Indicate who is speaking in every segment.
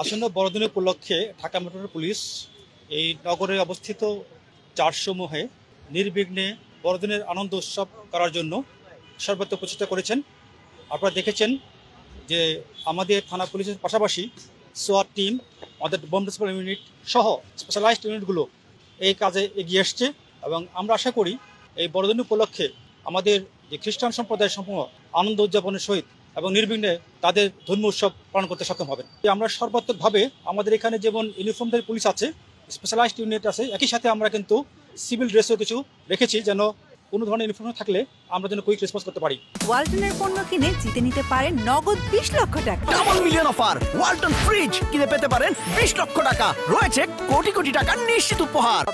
Speaker 1: আসন্ন বড়দিন উপলক্ষে ঢাকা মেট্রো পুলিশ এই নগরে অবস্থিত চার্চসমূহে নির্বিঘ্নে বড়দিনের আনন্দ উৎসব করার জন্য সর্বাত্মক প্রচেষ্টা করেছেন। আপনারা দেখেছেন যে আমাদের থানা পুলিশের পাশাপাশি সোয়াট টিম, আমাদের বোম ডিসপোজাল ইউনিট সহ স্পেশালাইজড ইউনিটগুলো এই কাজে এগিয়ে এসছে এবং আমরা আশা করি এই বড়দিন উপলক্ষে আমাদের যে খ্রিস্টান সম্প্রদায়ের সমূহ আনন্দ উদযাপনের সহিত এবং নির্বিঘ্নে তাদের ধর্মীয় উৎসব পালন করতে সক্ষম হবেন। আমরা সর্বাত্মকভাবে আমাদের এখানে যেমন ইউনিফর্মধারী পুলিশ আছে, স্পেশালাইজড ইউনিট আছে, একই সাথে আমরা কিন্তু সিভিল ড্রেসও কিছু রেখেছি যেন কোনো ধরনের ইউনিফর্ম থাকলে আমরা যেন কুইক রেসপন্স করতে পারি।
Speaker 2: ওয়ালটনের পণ্য কিনে জিতে নিতে পারেন নগদ 20 লক্ষ টাকা।
Speaker 3: Double million offer, Walton fridge কিনে পেতে পারেন 20 লক্ষ টাকা। রয়েছে কোটি কোটি টাকার নিশ্চিত উপহার।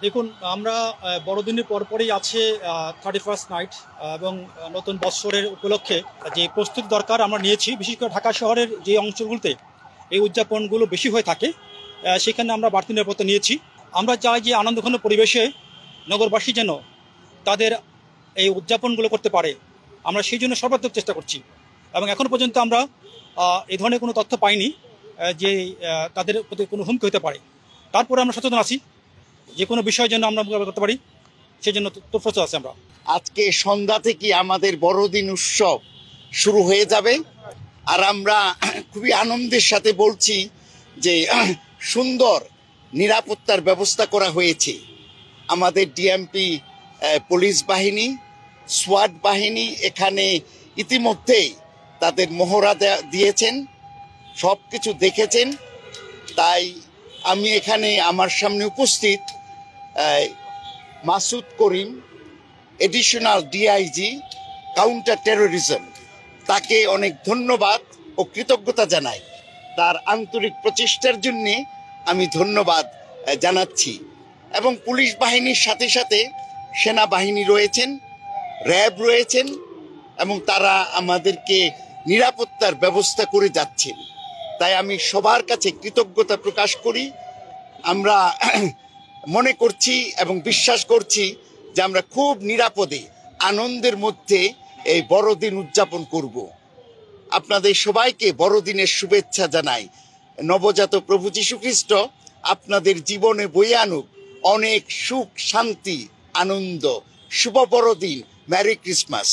Speaker 1: দেখুন, আমরা বড়দিনের পরপরই আছে 31st নাইট এবং নতুন বৎসরের উপলক্ষে যে প্রস্তুতি দরকার আমরা নিয়েছি। বিশেষ করে ঢাকা শহরের যে অঞ্চলগুলোতে এই উদযাপনগুলো বেশি হয়ে থাকে সেখানে আমরা বাড়তি নিরাপত্তা নিয়েছি। আমরা চাই যে আনন্দঘন পরিবেশে নগরবাসী যেন তাদের এই উদযাপনগুলো করতে পারে, আমরা সেই জন্য সর্বাত্মক চেষ্টা করছি এবং এখন পর্যন্ত আমরা এই ধরনের কোনো তথ্য পাইনি যে তাদের প্রতি কোনো হুমকি হতে পারে। তারপরে আমরা সচেতন আছি যে কোনো বিষয়ের জন্য আমরা মোকাবিলা করতে পারি, সেই জন্য তৎপর আছি আমরা।
Speaker 4: আজকে সন্ধ্যা থেকে আমাদের বড়দিন উৎসব শুরু হয়ে যাবে আর আমরা খুবই আনন্দের সাথে বলছি যে সুন্দর নিরাপত্তার ব্যবস্থা করা হয়েছে। আমাদের ডিএমপি পুলিশ বাহিনী, সোয়াট বাহিনী এখানে ইতিমধ্যেই তাদের মহড়া দিয়েছেন, সব কিছু দেখেছেন। তাই আমি এখানে আমার সামনে উপস্থিত মাসুদ করিম, এডিশনাল ডিআইজি কাউন্টার টেরোরিজম, তাকে অনেক ধন্যবাদ ও কৃতজ্ঞতা জানাই। তার আন্তরিক প্রচেষ্টার জন্য আমি ধন্যবাদ জানাচ্ছি। এবং পুলিশ বাহিনীর সাথে সাথে সেনাবাহিনী রয়েছেন, র্যাব রয়েছেন এবং তারা আমাদেরকে নিরাপত্তার ব্যবস্থা করে যাচ্ছেন। তাই আমি সবার কাছে কৃতজ্ঞতা প্রকাশ করি। আমরা মনে করছি এবং বিশ্বাস করছি যে আমরা খুব নিরাপদে আনন্দের মধ্যে এই বড়দিন উদযাপন করব। আপনাদের সবাইকে বড়দিনের শুভেচ্ছা জানাই। নবজাত প্রভু যীশু খ্রিস্ট আপনাদের জীবনে বয়ে আনুক অনেক সুখ, শান্তি, আনন্দ। শুভ বড়দিন, মেরি ক্রিসমাস।